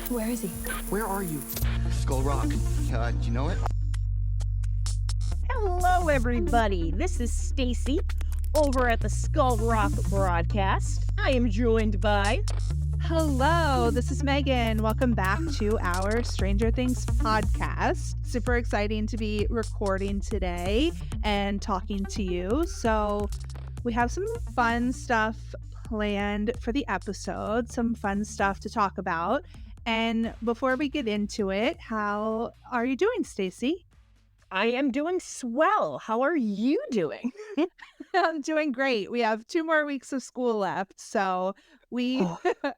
Where is he? Where are you? Skull Rock. Do you know it? Hello, everybody. This is Stacy over at the Skull Rock broadcast. I am joined by... Hello, this is Megan. Welcome back to our Stranger Things podcast. Super exciting to be recording today and talking to you. So we have some fun stuff planned for the episode, some fun stuff to talk about. And before we get into it, how are you doing, Stacy? I am doing swell. How are you doing? I'm doing great. We have 2 more weeks of school left, so we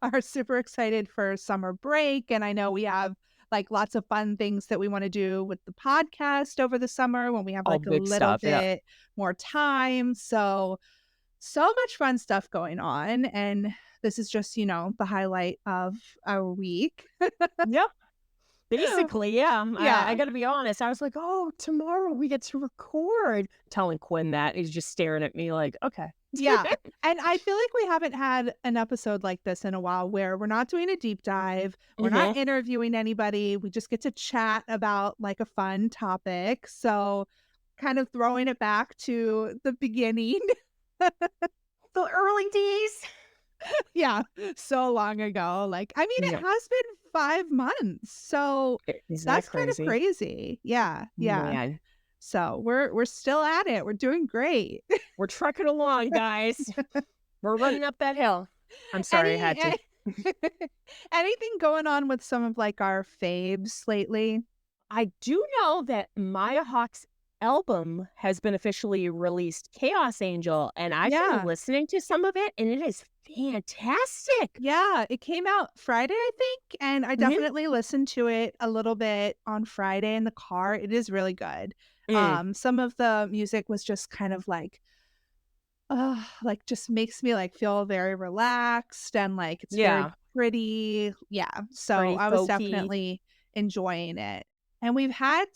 are super excited for summer break. And I know we have like lots of fun things that we want to do with the podcast over the summer when we have like a little bit more time. So much fun stuff going on. And this is just, the highlight of our week. Yep. Basically, yeah. Yeah. I got to be honest. I was like, oh, tomorrow we get to record. Telling Quinn that. He's just staring at me like, okay. Yeah. And I feel like we haven't had an episode like this in a while where we're not doing a deep dive. We're not interviewing anybody. We just get to chat about like a fun topic. So kind of throwing it back to the beginning. The early days. Yeah. So long ago. Like, I mean, it has been 5 months. So that's kind of crazy. Yeah. Yeah. Man. So we're still at it. We're doing great. We're trucking along, guys. We're running up that hill. I'm sorry I had to. Anything going on with some of like our faves lately? I do know that Maya Hawke's album has been officially released, Chaos Angel, and I've been listening to some of it, and it is fantastic. Yeah, it came out Friday, I think, and I definitely listened to it a little bit on Friday in the car. It is really good. Some of the music was just kind of like just makes me like feel very relaxed and like it's very pretty. Yeah. So pretty I was folky. Definitely enjoying it. And we've had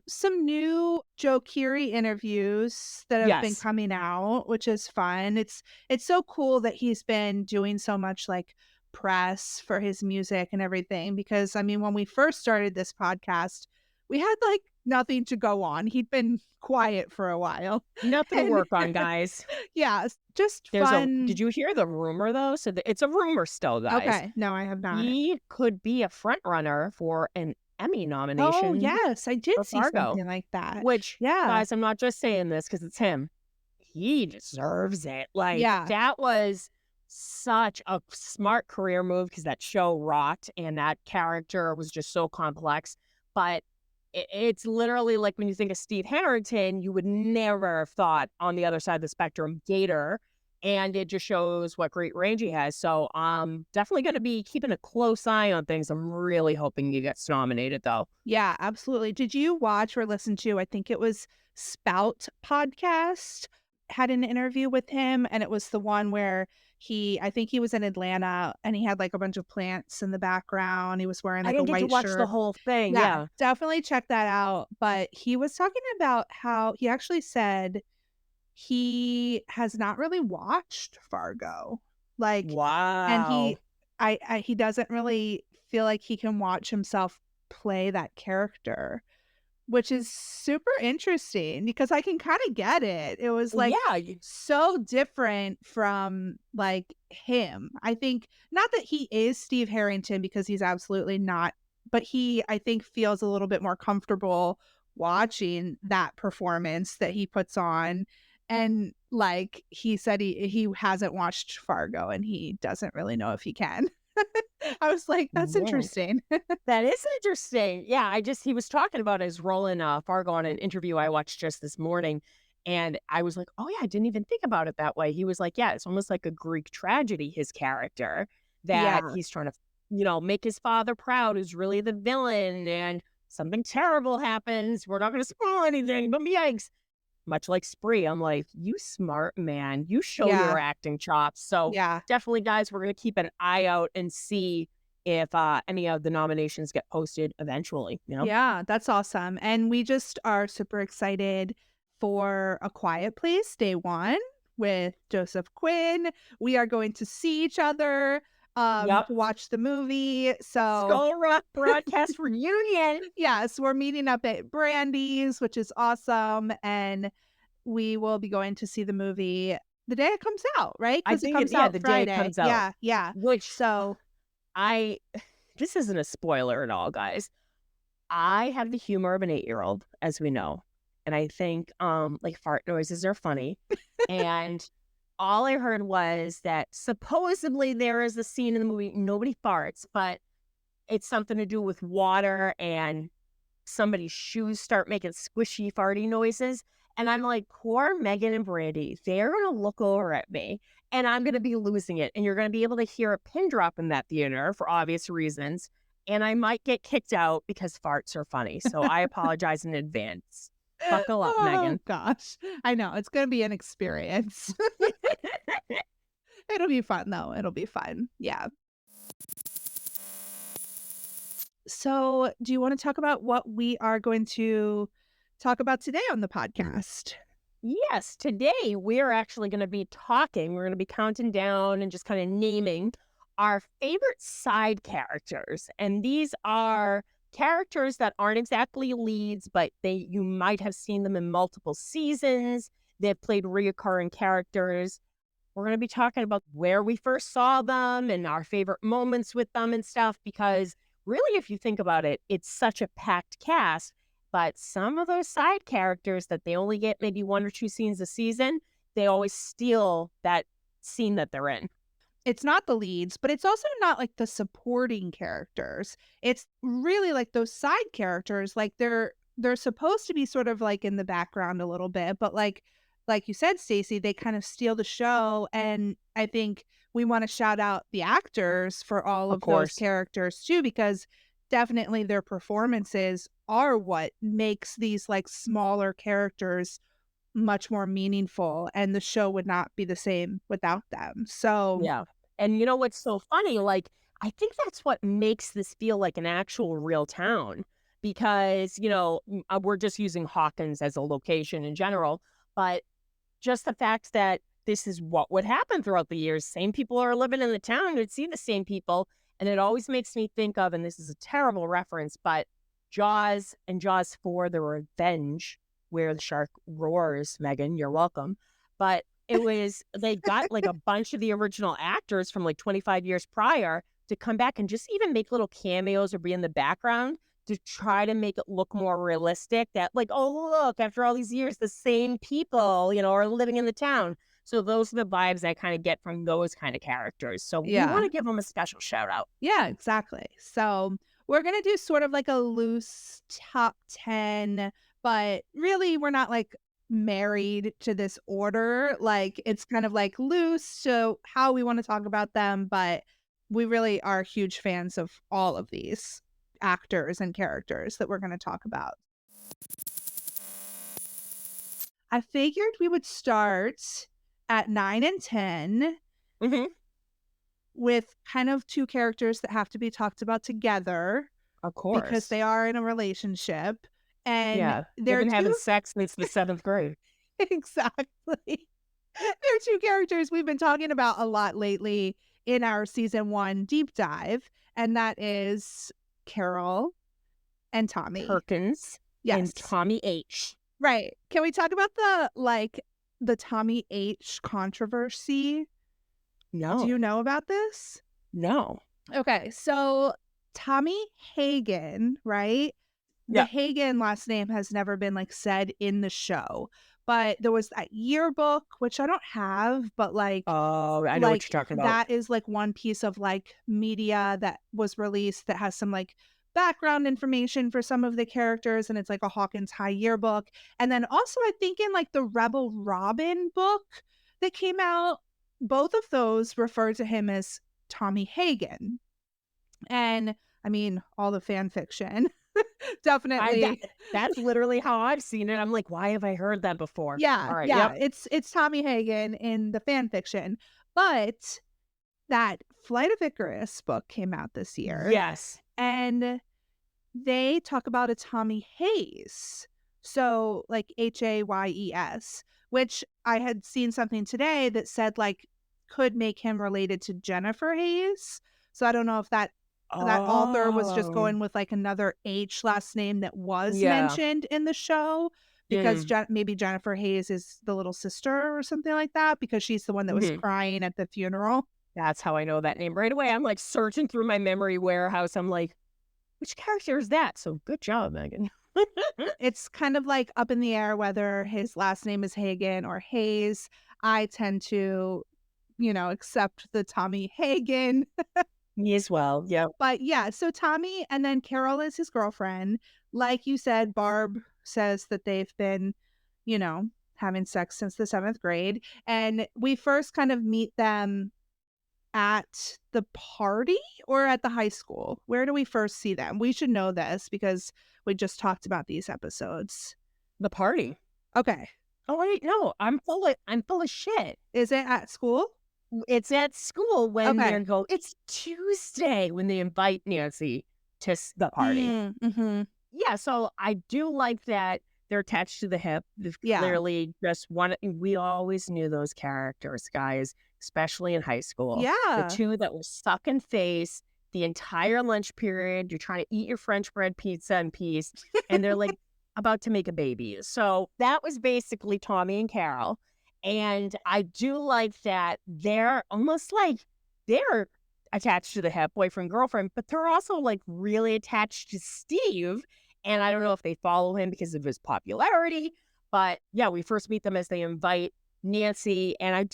some new Joe Keery interviews that have been coming out, which is fun. It's so cool that he's been doing so much like press for his music and everything, because I mean, when we first started this podcast, we had like nothing to go on. He'd been quiet for a while. Nothing to work on, guys. Yeah, just fun. Did you hear the rumor, though? So it's a rumor still, guys. Okay, no, I have not. He could be a front runner for an Emmy nomination. Oh, yes, I did see Fargo, something like that. Which, guys, I'm not just saying this because it's him. He deserves it. Like, that was such a smart career move because that show rocked and that character was just so complex. But it's literally like when you think of Steve Harrington, you would never have thought on the other side of the spectrum, Gator. And it just shows what great range he has. So I'm definitely going to be keeping a close eye on things. I'm really hoping he gets nominated, though. Yeah, absolutely. Did you watch or listen to, I think it was Spout podcast, had an interview with him. And it was the one where I think he was in Atlanta and he had like a bunch of plants in the background. He was wearing like a white shirt. I didn't get to watch the whole thing. Yeah, definitely check that out. But he was talking about how he actually said he has not really watched Fargo. Like, wow. And he doesn't really feel like he can watch himself play that character, which is super interesting because I can kind of get it. It was like so different from like him. I think not that he is Steve Harrington, because he's absolutely not, but I think feels a little bit more comfortable watching that performance that he puts on. And like he said, he hasn't watched Fargo and he doesn't really know if he can. I was like, that's interesting. That is interesting. Yeah, he was talking about his role in Fargo on an interview I watched just this morning. And I was like, oh yeah, I didn't even think about it that way. He was like, yeah, it's almost like a Greek tragedy, his character, that he's trying to, make his father proud, is really the villain, and something terrible happens. We're not going to spoil anything, but yikes. Much like Spree, I'm like, you smart man. You show your acting chops. So definitely, guys, we're going to keep an eye out and see if any of the nominations get posted eventually. Yeah, that's awesome. And we just are super excited for A Quiet Place Day 1 with Joseph Quinn. We are going to see each other Yep. to watch the movie. So Skull Rock broadcast reunion. yes, we're meeting up at Brandy's, which is awesome. And we will be going to see the movie the day it comes out, right? I Because it think comes yeah, out the day it Friday. comes out, Yeah, yeah. which So I this isn't a spoiler at all, guys. I have the humor of an 8-year-old, as we know, and I think, like, fart noises are funny, and all I heard was that supposedly there is a scene in the movie, nobody farts, but it's something to do with water and somebody's shoes start making squishy farty noises. And I'm like, poor Megan and Brandy, they're going to look over at me and I'm going to be losing it. And you're going to be able to hear a pin drop in that theater for obvious reasons. And I might get kicked out because farts are funny. So I apologize in advance. Buckle up, oh Megan. gosh. I know. It's gonna be an experience. It'll be fun though. It'll be fun. Yeah. So, do you want to talk about what we are going to talk about today on the podcast? Yes, today we're actually going to be talking. We're going to be counting down and just kind of naming our favorite side characters. And these are characters that aren't exactly leads, but you might have seen them in multiple seasons. They've played reoccurring characters. We're going to be talking about where we first saw them and our favorite moments with them and stuff, because really, if you think about it, it's such a packed cast. But some of those side characters that they only get maybe 1 or 2 scenes a season, they always steal that scene that they're in. It's not the leads, but it's also not like the supporting characters. It's really like those side characters. Like they're supposed to be sort of like in the background a little bit, but like you said, Stacey, they kind of steal the show. And I think we want to shout out the actors for all Of of those course. characters too, because definitely their performances are what makes these like smaller characters much more meaningful, and the show would not be the same without them. So Yeah. And you know what's so funny? Like, I think that's what makes this feel like an actual real town because, we're just using Hawkins as a location in general, but just the fact that this is what would happen throughout the years. Same people are living in the town. You'd see the same people. And it always makes me think of, and this is a terrible reference, but Jaws and Jaws 4, The Revenge, where the shark roars. Megan, you're welcome. But they got like a bunch of the original actors from like 25 years prior to come back and just even make little cameos or be in the background to try to make it look more realistic that like, oh, look, after all these years, the same people, are living in the town. So those are the vibes I kind of get from those kind of characters. So we want yeah. to give them a special shout out. Yeah, exactly. So we're going to do sort of like a loose top 10, but really we're not like married to this order. Like it's kind of like loose. So how we want to talk about them, but we really are huge fans of all of these actors and characters that we're going to talk about. I figured we would start at 9 and 10 Mm-hmm. with kind of two characters that have to be talked about together Of because course. they are in a relationship, and Yeah. They've they're been having two sex since the 7th grade. exactly. They're two characters we've been talking about a lot lately in our season 1 deep dive, and that is Carol and Tommy. Perkins and Yes. Tommy H. Right. Can we talk about the Tommy H controversy? Do No. you know about this? No. Okay, so Tommy Hagen, right? The Yeah. Hagen last name has never been like said in the show, but there was that yearbook, which I don't have, but Oh, I know what like you're talking about. that is like one piece of like media that was released that has some like background information for some of the characters, and it's like a Hawkins High yearbook. And then also I think in like the Rebel Robin book that came out, both of those refer to him as Tommy Hagen. And I mean, all the fan fiction. Definitely. That's literally how I've seen it. I'm like, why have I heard that before? Yeah, All right. yeah. Yep. It's Tommy Hagen in the fan fiction. But that Flight of Icarus book came out this year. Yes. And they talk about a Tommy Hayes. So like Hayes, which I had seen something today that said like could make him related to Jennifer Hayes. So I don't know if that author was just Oh, going with like another H last name that was yeah. mentioned in the show because Mm, maybe Jennifer Hayes is the little sister or something like that because she's the one that was mhm. crying at the funeral. That's how I know that name right away. I'm like searching through my memory warehouse. I'm like, which character is that? So good job, Megan. It's kind of like up in the air whether his last name is Hagen or Hayes. I tend to, accept the Tommy Hagen. Me as well. Yeah. But yeah, so Tommy and then Carol is his girlfriend. Like you said, Barb says that they've been, you know, having sex since the 7th grade. And we first kind of meet them at the party or at the high school. Where do we first see them? We should know this because we just talked about these episodes. The party. Okay. Oh wait, no, I'm full of shit. Is it at school? It's at school when Okay. they're it's Tuesday when they invite Nancy to the party. Mhm. Yeah, so I do like that they're attached to the hip. They've Yeah. clearly just one. We always knew those characters, guys, especially in high school. The Yeah. two that were sucking face the entire lunch period. You're trying to eat your French bread pizza in peace, and they're like about to make a baby. So that was basically Tommy and Carol. And I do like that they're almost like they're attached to the hip, boyfriend, girlfriend, but they're also like really attached to Steve. And I don't know if they follow him because of his popularity, but yeah, we first meet them as they invite Nancy. And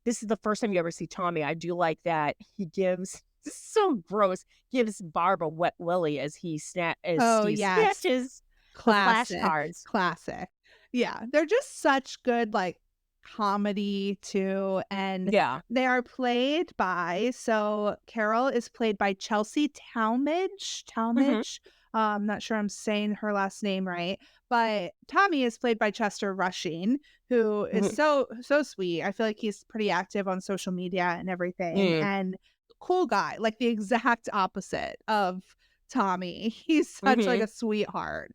this is the first time you ever see Tommy. I do like that he gives, this is so gross, gives Barb a wet willy as Oh, Steve yes. snatches the Classic, flashcards. classic. Yeah, they're just such good, like, comedy too, and Yeah. they are played by so Carol is played by Chelsea Hmm. Talmadge, not sure I'm saying her last name right, but Tommy is played by Chester Rushing, who is Hmm. so sweet. I feel like he's pretty active on social media and everything, and cool guy, like the exact opposite of Tommy. He's such, like, Hmm. a sweetheart.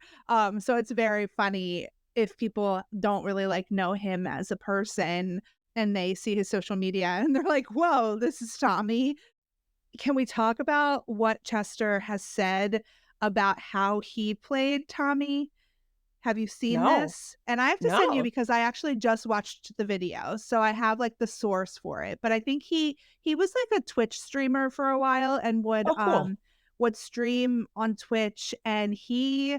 So it's very funny if people don't really, like, know him as a person and they see his social media and they're like, "Whoa, this is Tommy." Can we talk about what Chester has said about how he played Tommy? Have you seen No, this? And I have to send you no. because I actually just watched the video, so I have, like, the source for it, but I think he was, like, a Twitch streamer for a while and Oh, cool. would stream on Twitch, and he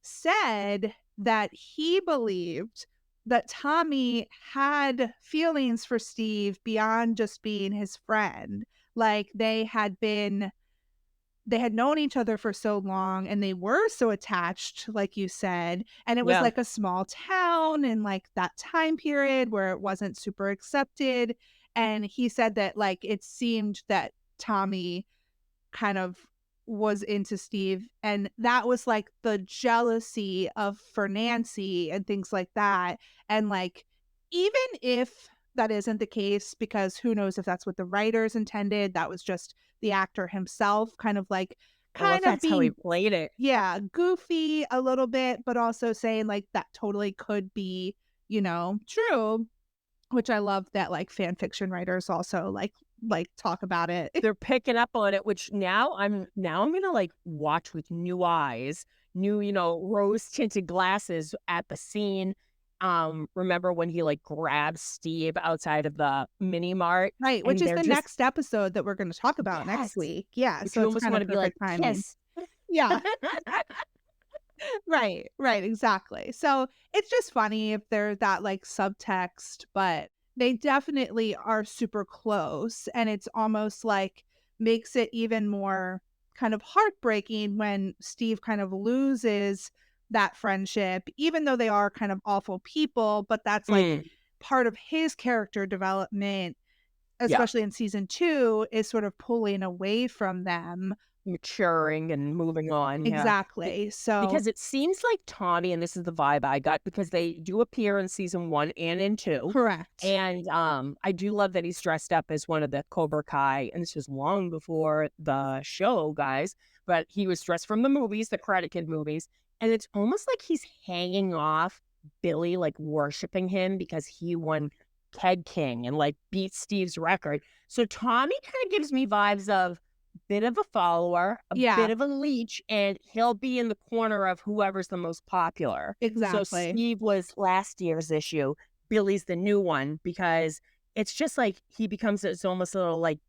said that he believed that Tommy had feelings for Steve beyond just being his friend. Like they had known each other for so long and they were so attached, like you said. And it was Yeah. like a small town in like that time period where it wasn't super accepted. And he said that like it seemed that Tommy kind of was into Steve, and that was, like, the jealousy of for Nancy and things like that, and, like, even if that isn't the case, because who knows if that's what the writers intended, that was just the actor himself Well, if kind of that's how he being played it. yeah, goofy a little bit, but also saying, like, that totally could be, true, which I love that, like, fan fiction writers also, talk about it. They're picking up on it, which now I'm gonna, like, watch with new eyes, new, rose tinted glasses at the scene. Remember when he, like, grabs Steve outside of the mini mart Right, which and is they're the just next episode that we're gonna talk about next yes, week. Yeah, which so you it's almost kinda wanna be like, perfect timing. "Kiss." Yeah, right, exactly. So, it's just funny if there's that, like, subtext, but they definitely are super close, and it's almost, like, makes it even more kind of heartbreaking when Steve kind of loses that friendship, even though they are kind of awful people, but that's, like, Mm, part of his character development, yeah. especially in season 2, is sort of pulling away from them. Maturing and moving on, yeah. Be Exactly. So because it seems like Tommy, and this is the vibe I got because they do appear in season 1 and in 2, correct. and, I do love that he's dressed up as one of the Cobra Kai, and this was long before the show, guys, but he was dressed from the movies, the Karate Kid movies, and it's almost like he's hanging off Billy, like, worshiping him because he won keg king and like beat Steve's record. So Tommy kind of gives me vibes of bit of a follower, a Yeah, bit of a leech, and he'll be in the corner of whoever's the most popular. So exactly. Steve was last year's issue. Billy's the new one because it's just like he becomes it's almost a little like,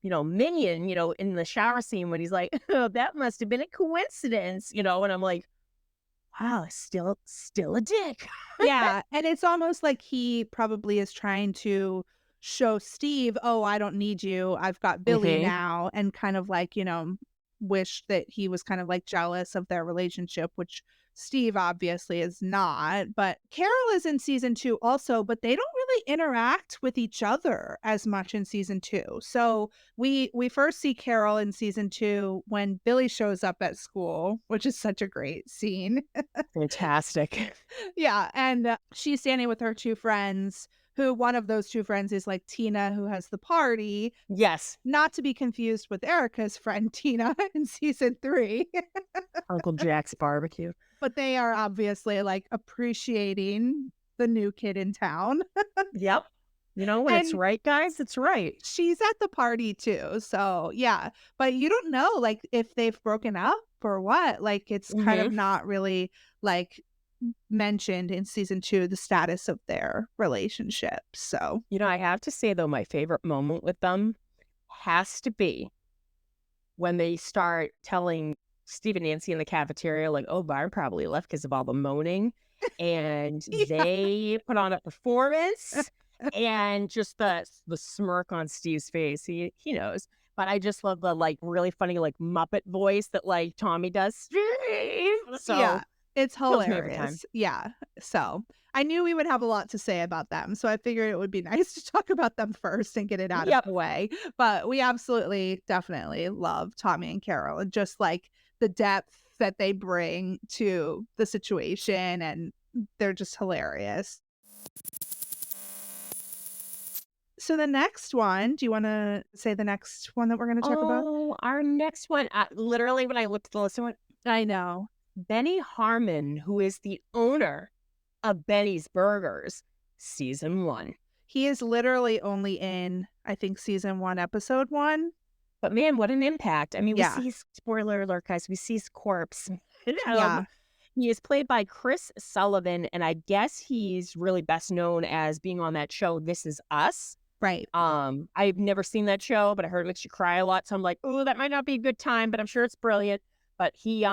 minion, in the shower scene when he's like, oh, that must have been a coincidence, and I'm like, wow, still a dick. Yeah, and it's almost like he probably is trying to show Steve, "Oh, I don't need you. I've got Billy Hmm. now," and kind of like, wish that he was kind of like jealous of their relationship, which Steve obviously is not. But Carol is in season 2 also, but they don't really interact with each other as much in season 2. So we first see Carol in season 2 when Billy shows up at school, which is such a great scene. Fantastic. Yeah, and, she's standing with her 2 friends, who one of those 2 friends is, like, Tina, who has the party, Yes, not to be confused with Erica's friend Tina in season 3, Uncle Jack's barbecue. but they are obviously, like, appreciating the new kid in town, Yep. When it's and right, guys, it's right. she's at the party too, so, yeah, but you don't know, like, if they've broken up or what, like, it's kind Hmm. of not really, like, mentioned in season 2 the status of their relationship, so I have to say though, my favorite moment with them has to be when they start telling Steve and Nancy in the cafeteria, like, "Oh, Barb probably left because of all the moaning," and yeah. they put on a performance, and just the smirk on Steve's face. He knows, but I just love the like really funny like Muppet voice that like Tommy does. Steve. Yeah, So it's kills me every time. hilarious. Yeah, so, I knew we would have a lot to say about them, so I figured it would be nice to talk about them first and get it out of Yep. the way, but we absolutely, definitely love Tommy and Carol and just, like, the depth that they bring to the situation, and they're just hilarious. So the next one, do you wanna say the next one that we're gonna talk about? Oh, our next one. Literally, when I looked at the list, I went, I know. Benny Harmon, who is the owner of Benny's Burgers, season 1. He is literally only in, I think, season 1, episode 1. But man, what an impact. I mean, we Yeah, see his spoiler alert, guys, we see his corpse. um, yeah, he is played by Chris Sullivan, and I guess he's really best known as being on that show, This Is Us. right. I've never seen that show, but I heard it makes you cry a lot. So I'm like, oh, that might not be a good time, but I'm sure it's brilliant. But he,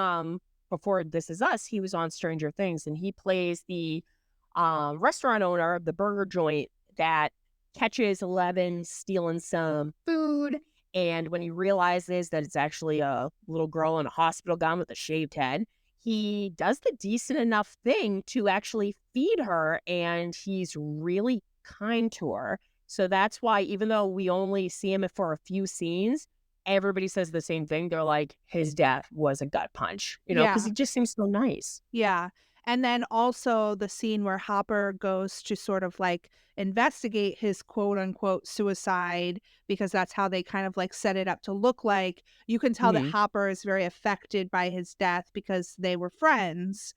before This Is Us, he was on Stranger Things, and he plays the restaurant owner of the burger joint that catches Eleven stealing some food. And when he realizes that it's actually a little girl in a hospital gown with a shaved head, he does the decent enough thing to actually feed her, and he's really kind to her. So that's why, even though we only see him for a few scenes, everybody says the same thing. They're like, his death was a gut punch, because Yeah, he just seems so nice. yeah, and then also the scene where Hopper goes to sort of, like, investigate his quote unquote "suicide" because that's how they kind of, like, set it up to look like. You can tell that Hmm. Hopper is very affected by his death because they were friends.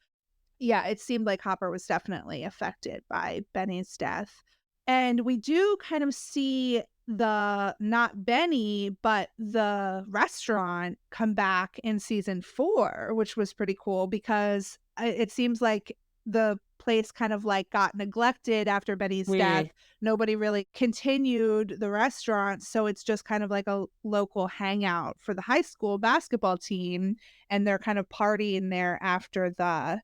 Yeah, it seemed like Hopper was definitely affected by Benny's death. And we do kind of see the not Benny, but the restaurant come back in season 4, which was pretty cool because it seems like the place kind of like got neglected after Benny's death. Mm. Nobody really continued the restaurant. So it's just kind of like a local hangout for the high school basketball team. And they're kind of partying there after the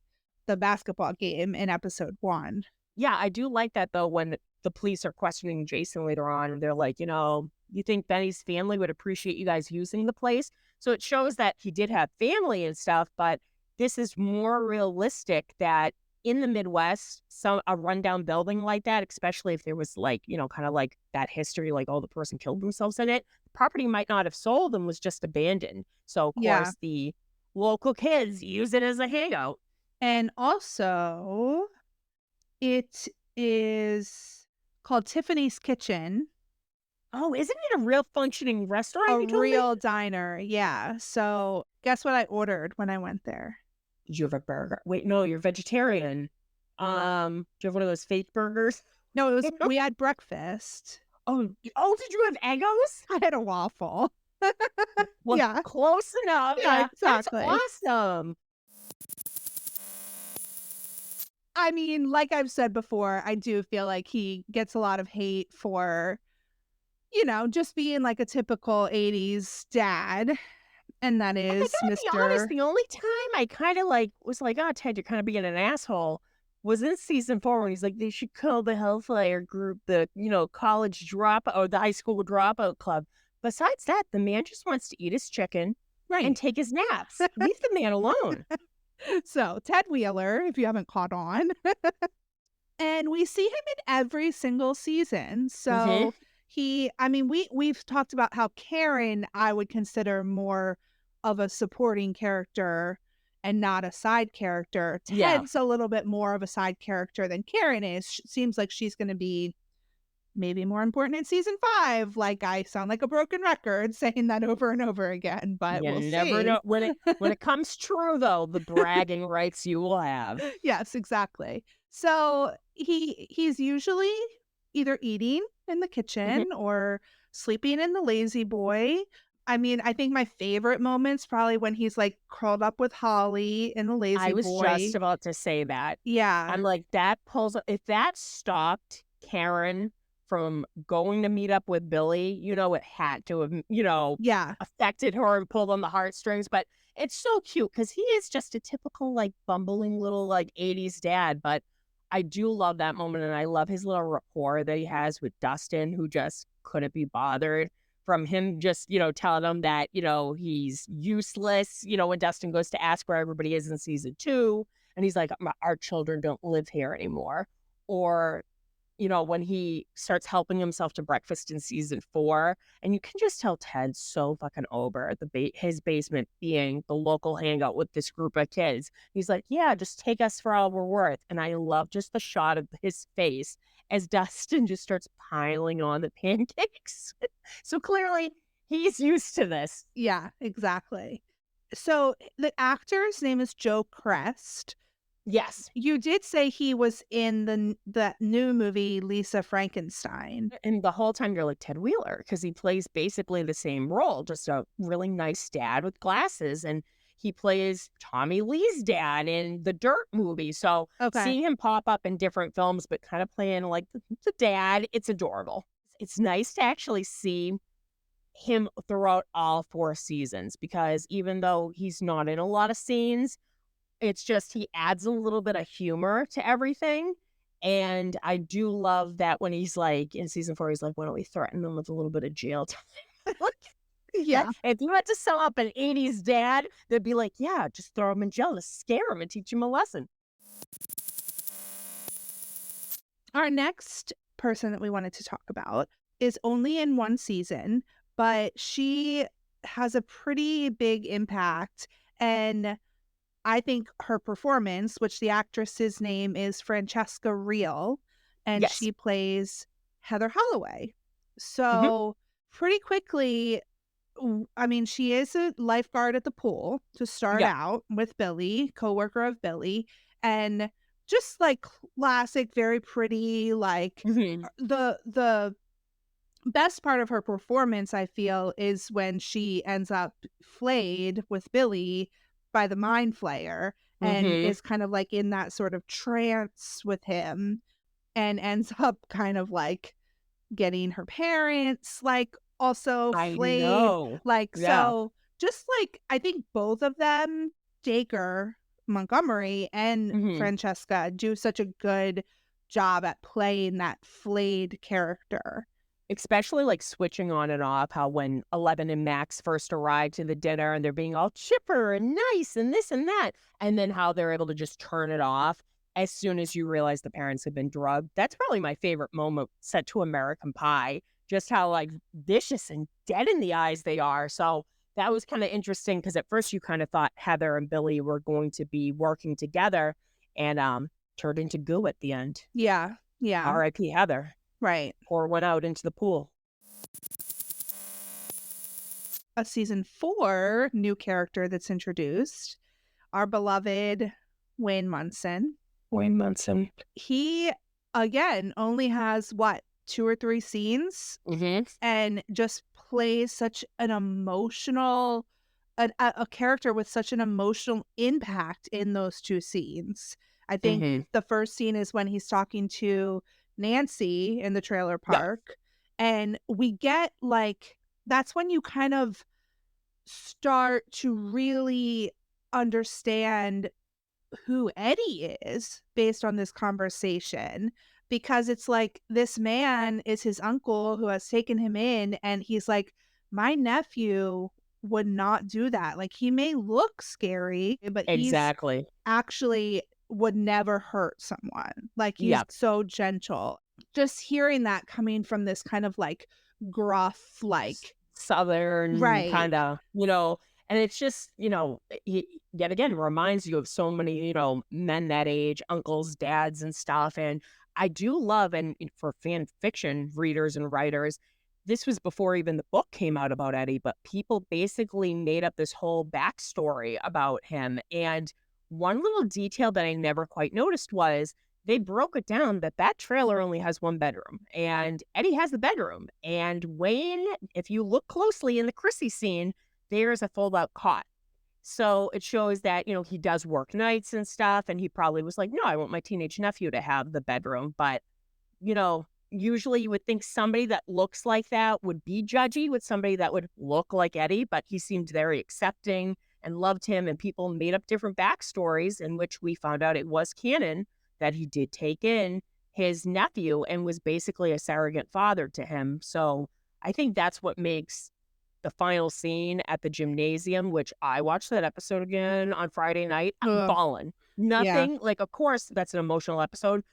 basketball game in episode 1. Yeah, I do like that though when the police are questioning Jason later on and they're like, you think Benny's family would appreciate you guys using the place? So it shows that he did have family and stuff, but this is more realistic that in the Midwest, a rundown building like that, especially if there was like, kind of like that history, like, oh, the person killed themselves in it, the property might not have sold and was just abandoned. So of Yeah. course the local kids use it as a hangout. And also, it is called Tiffany's Kitchen, Oh, isn't it a real functioning restaurant, a you told me? real diner. Yeah. So, guess what I ordered when I went there? Did you have a burger? Wait, no, you're vegetarian. Do you have one of those fake burgers? No, it was we had breakfast. Oh, did you have Eggos? I had a waffle. Well, Yeah. close enough. Yeah, That's exactly. awesome. I mean, like I've said before, I do feel like he gets a lot of hate for, just being like a typical 80s dad, and that And I is gotta be honest, Mr. the only time I kind of was like, oh, Ted, you're kind of being an asshole was in season 4 when he's like, they should call the Hellfire group the, college dropout or the high school dropout club. Besides that, the man just wants to eat his chicken and Right. take his naps. Leave the man alone. So, Ted Wheeler, if you haven't caught on. And we see him in every single season. Hmm. So I mean, we've talked about how Karen I would consider more of a supporting character and not a side character. Yeah. Ted's a little bit more of a side character than Karen is. Seems like she's going to be maybe more important in season 5. Like, I sound like a broken record saying that over and over again, but You we'll never see. know when it comes true though, the bragging rights you will have. Yes, exactly. So he's usually either eating in the Mhm. kitchen or sleeping in the lazy boy. I mean, I think my favorite moment's probably when he's like curled up with Holly in the I lazy was just boy. about to say that. Yeah. I'm like, that pulls if that stopped Karen from going to meet up with Billy, it had to have, Yeah. affected her and pulled on the heartstrings. But it's so cute because he is just a typical, like, bumbling little, like, 80s dad. But I do love that moment. And I love his little rapport that he has with Dustin, who just couldn't be bothered from him just, telling him that, he's useless, when Dustin goes to ask where everybody is in season 2 and he's like, Our children don't live here anymore." Or, when he starts helping himself to breakfast in season 4, and you can just tell Ted's so fucking over his basement being the local hangout with this group of kids. He's like, "Yeah, just take us for all we're worth." And I love just the shot of his face as Dustin just starts piling on the pancakes. So clearly, he's used to this. Yeah, exactly. So the actor's name is Joe Crest. Yes. You did say he was in the new movie Lisa Frankenstein. And the whole time you're like Ted Wheeler because he plays basically the same role, just a really nice dad with glasses. And he plays Tommy Lee's dad in the Dirt movie. So Okay. seeing him pop up in different films, but kind of playing like the dad, it's adorable. It's nice to actually see him throughout all 4 seasons because even though he's not in a lot of scenes, it's just he adds a little bit of humor to everything, and I do love that when he's, like in season 4, he's like, "Why don't we threaten them with a little bit of jail time?" Like, Yeah. if you had to sum up an 80s dad, they'd be like, "Yeah, just throw him in jail to scare him and teach him a lesson." Our next person that we wanted to talk about is only in one season, but she has a pretty big impact. And I think her performance, which the actress's name is Francesca Reel, and Yes. she plays Heather Holloway. Mhm. So pretty quickly, I mean, she is a lifeguard at the pool to start Yeah. out with Billy, coworker of Billy, and just like classic, very pretty, like Mhm. the best part of her performance, I feel, is when she ends up flayed with Billy by the mind flayer and Mhm. is kind of like in that sort of trance with him and ends up kind of like getting her parents like also I flayed. know. Like, Yeah. so just like I think both of them, Dacre Montgomery and Mhm. Francesca, do such a good job at playing that flayed character. Especially, like, switching on and off, how when Eleven and Max first arrive to the dinner and they're being all chipper and nice and this and that, and then how they're able to just turn it off as soon as you realize the parents have been drugged. That's probably my favorite moment set to American Pie, just how, like, vicious and dead in the eyes they are. So that was kinda interesting because at first you kinda thought Heather and Billy were going to be working together and, turned into goo at the end. Yeah. Yeah. RIP Heather. Right. Pour one out into the pool. A season 4 new character that's introduced, our beloved Wayne Munson. Wayne Munson. He again, only has what, 2 or 3 scenes Mhm. and just plays such an emotional a character with such an emotional impact in those 2 scenes. I think Mhm. the first scene is when he's talking to Nancy in the trailer Yeah. park, and we get, like, that's when you kind of start to really understand who Eddie is based on this conversation, because it's like this man is his uncle who has taken him in, and he's like, my nephew would not do that. Like, he may look scary, but he's Exactly. actually would never hurt someone. Like, he's Yep. so gentle. Just hearing that coming from this kind of like gruff, like, Southern right. kinda, and it's just, yet again, reminds you of so many, men that age, uncles, dads, and stuff, and I do love and for fan fiction readers and writers, this was before even the book came out about Eddie, but people basically made up this whole backstory about him, and one little detail that I never quite noticed was they broke it down that that trailer only has one bedroom, and Eddie has the bedroom, and Wayne, if you look closely in the Chrissy scene, there's a fold-out cot. So it shows that, he does work nights and stuff, and he probably was like, "No, I want my teenage nephew to have the bedroom." But, usually you would think somebody that looks like that would be judgy with somebody that would look like Eddie, but he seemed very accepting and loved him, and people made up different backstories in which we found out it was canon that he did take in his nephew and was basically a surrogate father to him. So I think that's what makes the final scene at the gymnasium, which I watched that episode again on Friday night, I'm Ugh, bawling. yeah. Nothing like, of course, that's an emotional episode,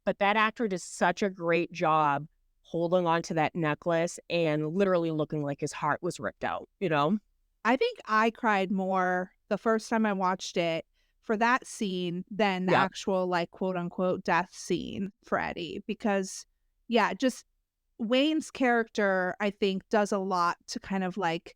but that actor does such a great job holding on to that necklace and literally looking like his heart was ripped out, you know? I think I cried more the first time I watched it for that scene than the Yep, actual, like, quote unquote death scene for Eddie, because, yeah, just Wayne's character, I think, does a lot to kind of like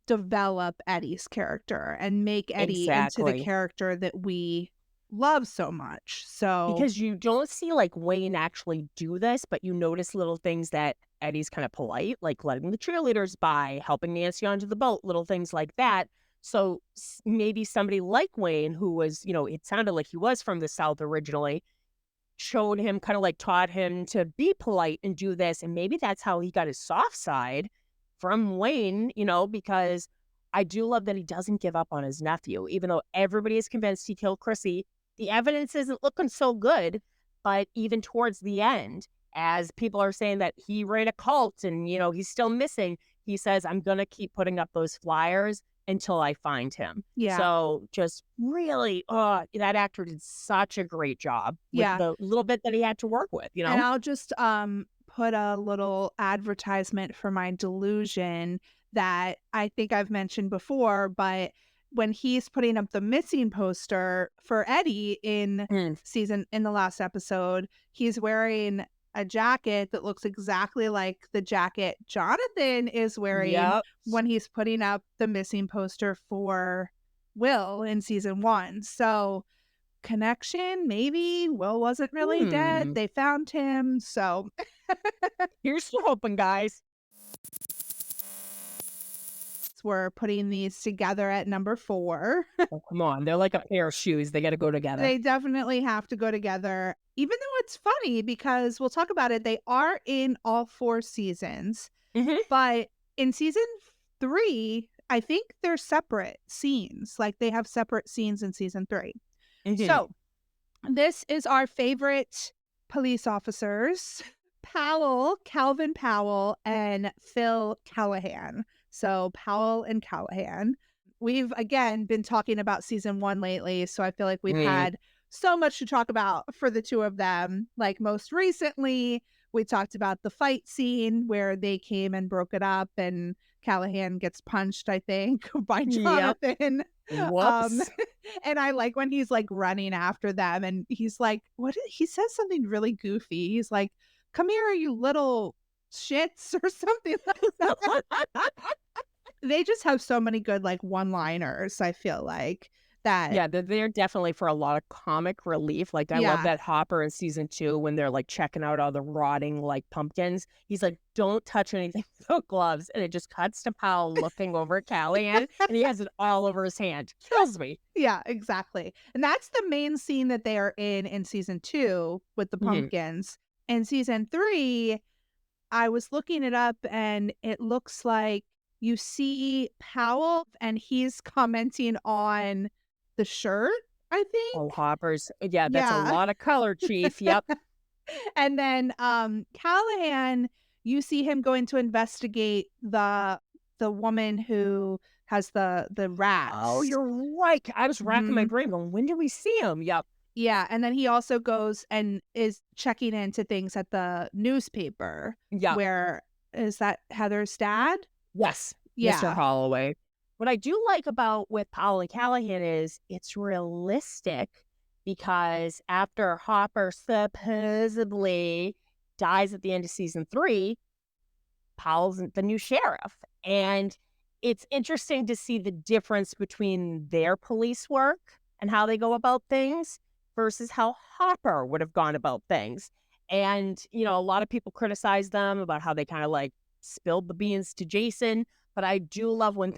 develop Eddie's character and make Eddie into the exactly. character that we love so much. So, Because you don't see, like, Wayne actually do this, but you notice little things that Eddie's kinda polite, like letting the cheerleaders by, helping Nancy onto the boat, little things like that. So, maybe somebody like Wayne who was, it sounded like he was from the South originally, showed him kinda, like, taught him to be polite and do this, and maybe that's how he got his soft side from Wayne, because I do love that he doesn't give up on his nephew, even though everybody is convinced he killed Chrissy. The evidence isn't looking so good, but even towards the end, as people are saying that he ran a cult and, he's still missing, he says, "I'm gonna keep putting up those flyers until I find him." yeah. So just really, that actor did such a great job with Yeah. the little bit that he had to work with, you And know? I'll just put a little advertisement for my delusion that I think I've mentioned before, but when he's putting up the missing poster for Eddie Mm. in the last episode, he's wearing a jacket that looks exactly like the jacket Jonathan is wearing Yep. when he's putting up the missing poster for Will in season 1. So, connection, maybe Will wasn't really dead. Hmm. They found him. So Here's to hoping, guys. we're putting these together at number 4. Oh, come on. They're like a pair of shoes. They gotta go together. They definitely have to go together. Even though it's funny because we'll talk about it, they are in all 4 seasons. Mhm. But in season 3, I think they're separate scenes. Like, they have separate scenes in season 3. Mhm. So this is our favorite police officers, Calvin Powell, and Phil Callahan. So Powell and Callahan. We've again been talking about season 1 lately, so I feel like we've Mhm. had so much to talk about for the two of them. Like, most recently, we talked about the fight scene where they came and broke it up and Callahan gets punched, I think, by Yep. Jonathan. Um Whoops. and I like when he's like running after them and he's like, he says something really goofy. He's like, "Come here, you little shits," or something like that. They just have so many good like one-liners, I feel like. that Yeah, they're there definitely for a lot of comic relief. Like, I love yeah. that Hopper in season 2 when they're, like, checking out all the rotting, like, pumpkins. He's like, "Don't touch anything without gloves," and it just cuts to Powell looking over at Callahan, and he has it all over his hand. Kills me. Yeah, exactly. And that's the main scene that they are in season 2 with the Mhm. pumpkins. In season 3, I was looking it up and it looks like you see Powell and he's commenting on the shirt, I Oh, think. Hopper's yeah, that's a Yeah. lot of color, chief. Yep. And then Callahan, you see him going to investigate the woman who has the Oh, rats. you're right. I was racking my Mhm. brain going, "When did we see him?" Yep. Yeah, and then he also goes and is checking into things at the newspaper Yep. where is that Heather's dad? Yes, Mr. Yeah. Holloway. What I do like about with Powell and Callahan is it's realistic because after Hopper supposedly dies at the end of season 3, Powell's the new sheriff. And it's interesting to see the difference between their police work and how they go about things versus how Hopper would have gone about things. And, a lot of people criticize them about how they kind of like spilled the beans to Jason. But I do love when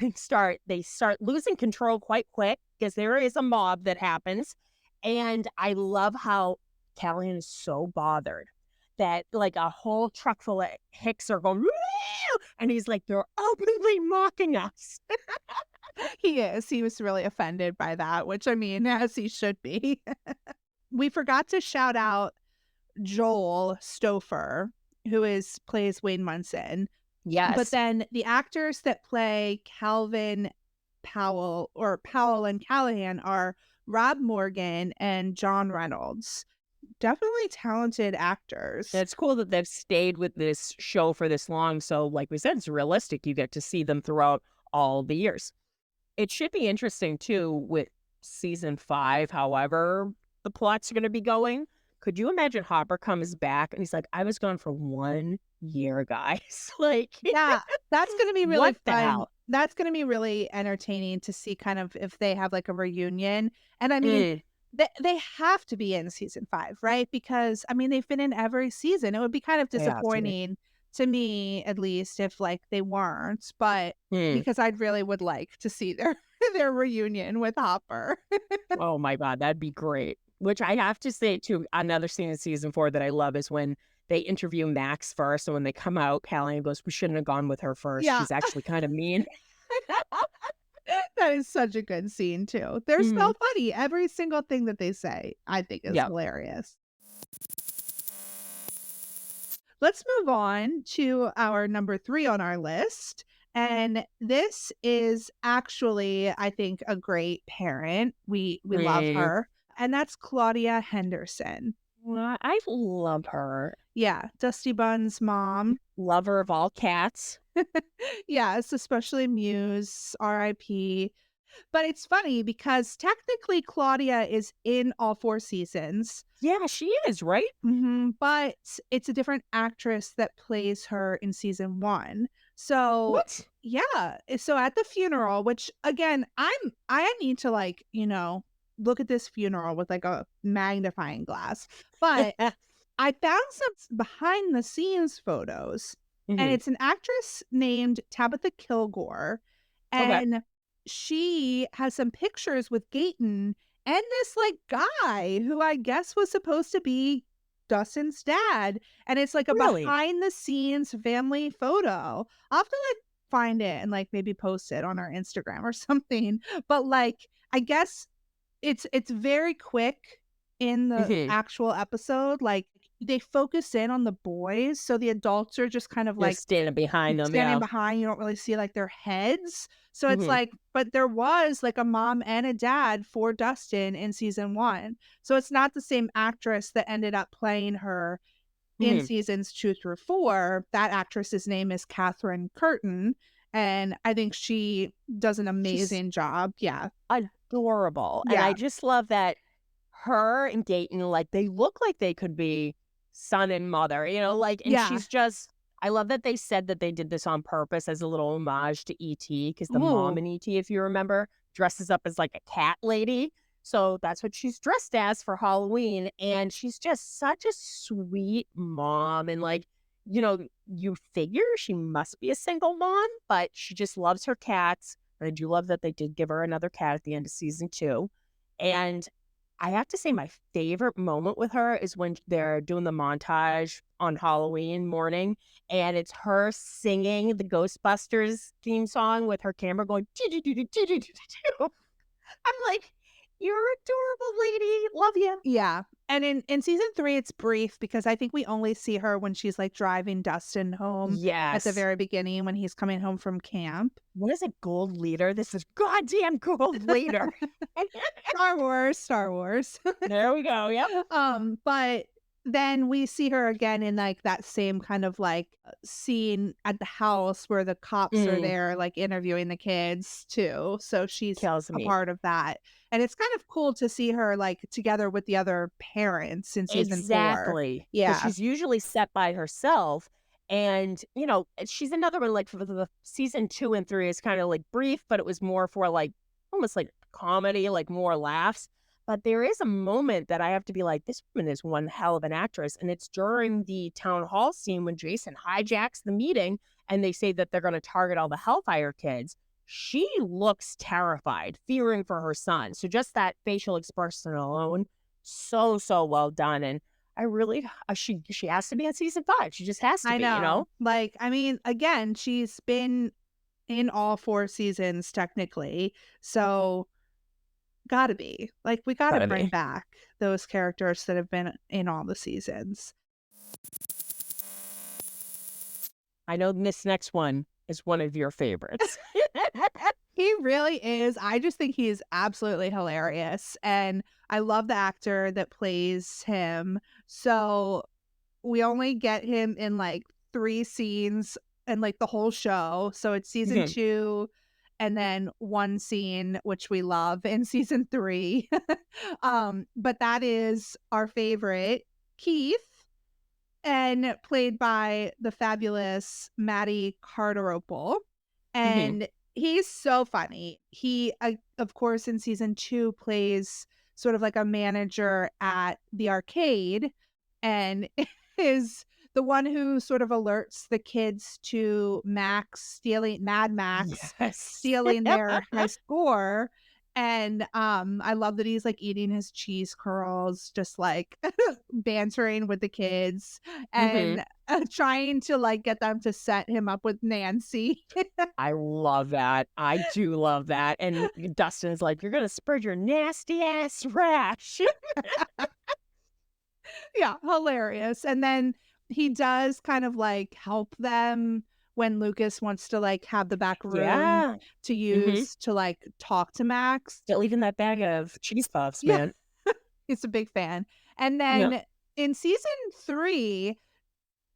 they start losing control quite quick because there is a mob that happens. And I love how Callahan is so bothered that like a whole truck full of hicks are going, "Woo!" And he's like, "They're openly mocking us." He is. He was really offended by that, which I mean, as he should be. We forgot to shout out Joel Stouffer, who is plays Wayne Munson. But Yes. then the actors that play Calvin Powell or Powell and Callahan are Rob Morgan and John Reynolds. Definitely talented actors. It's cool that they've stayed with this show for this long. So, like we said, it's realistic. You get to see them throughout all the years. It should be interesting too with season 5, however, the plots are going to be going. Could you imagine Hopper comes back and he's like, "I was gone for 1 year, guys." Like, Yeah, that's gonna be really what the fun. hell? That's gonna be really entertaining to see kind of if they have, like, a reunion, and I mean, Mm, they have to be in season 5, right? Because, I mean, they've been in every season. It would be kind of they have to. disappointing to me, at least, if, like, they weren't, but Mm. because I'd really would like to see their their reunion with Hopper. Oh my god, that'd be great. Which I have to say too, another scene in season 4 that I love is when they interview Max first, and when they come out, Callahan goes, "We shouldn't have gone with her first. Yeah, She's actually kind of mean." that is such a good scene too. They're Mhm. so funny. Every single thing that they say, I think is Yep. hilarious. Let's move on to our number 3 on our list. And this is actually, I think, a great parent. We love Mm. her. And that's Claudia Henderson. Well, I love her. Yeah, Dusty Bun's mom. Lover of all cats. Yes, especially Muse, RIP. But it's funny because technically Claudia is in all 4 seasons. Yeah, she is, right? But it's a different actress that plays her in season 1. So, What? yeah, so at the funeral, which again, I need to like, look at this funeral with like a magnifying glass. But I found some behind the scenes photos and Mhm. it's an actress named Tabitha Kilgore Okay. and she has some pictures with Gayton and this like guy who I guess was supposed to be Dustin's dad. And it's like a Really? behind the scenes family photo. I'll have to like find it and like maybe post it on our Instagram or something. But like I guess it's very quick in the Mhm. actual episode. Like they focus in on the boys. So the adults are just kind of They're like standing behind them, standing yeah. behind, you don't really see, like, their heads, so it's Mhm. like but there was, like, a mom and a dad for Dustin in season 1, so it's not the same actress that ended up playing her in Mhm. seasons 2 through 4. That actress's name is Catherine Curtin, and I think she does an She's amazing job. Yeah. adorable, and I Yeah. just love that her and Dayton, like, they look like they could be son and mother, like and Yeah. she's just I love that they said that they did this on purpose as a little homage to E.T. because the mom Ooh. in E.T., if you remember, dresses up as like a cat lady. So that's what she's dressed as for Halloween. And she's just such a sweet mom. And like, you figure she must be a single mom, but she just loves her cats. And I do love that they did give her another cat at the end of season 2. And I have to say my favorite moment with her is when they're doing the montage on Halloween morning, and it's her singing the Ghostbusters theme song with her camera going, "Do-do-do-do-do-do-do-do." I'm like, "You're adorable, lady. Love you." Yeah. And in season 3, it's brief because I think we only see her when she's like driving Dustin home at the Yes. very beginning when he's coming home from camp. What is it, Gold Leader? This is goddamn Gold Leader. Star Wars, Star Wars. There we go. Yep. But then we see her again in like that same kind of like scene at the house where the cops are Mm, there like interviewing the kids too. So she's kills a me. part of that. And it's kind of cool to see her like together with the other parents in season 4. Exactly, because Yeah. she's usually set by herself, and, she's another one, like, for the season 2 and 3 is kinda, like, brief, but it was more for, like, almost like comedy, like, more laughs, but there is a moment that I have to be like, "This woman is one hell of an actress," and it's during the town hall scene when Jason hijacks the meeting, and they say that they're gonna target all the Hellfire kids. She looks terrified, fearing for her son, so just that facial expression alone, so, so well done, and I really she has to be in season 5. She just has to I be, you know. know? Like, I mean, again, she's been in all 4 seasons technically. So gotta be. Like, we gotta Gotta bring be. back those characters that have been in all the seasons. I know this next one is one of your favorites. He really is. I just think he is absolutely hilarious, and I love the actor that plays him. So we only get him in like 3 scenes and like the whole show. So it's season Mhm, 2 and then 1 scene which we love in season 3. But that is our favorite, Keith, and played by the fabulous Maddie Carteropole. mhm. And he's so funny. He, of course, in season 2 plays sort of like a manager at the arcade and is the one who sort of alerts the kids to Mad Max Yes. stealing their high score. And I love that he's like eating his cheese curls, just like bantering with the kids Mhm. and trying to like get them to set him up with Nancy. I love that. I do love that, and Dustin is like, "You're gonna spread your nasty ass rash." Yeah, hilarious. And then he does kind of like help them when Lucas wants to like have the back room Yeah. to Mhm. use to like talk to Max. Still eating that bag of cheese puffs, Yeah, man. he's a big fan. And Yep. then in season 3,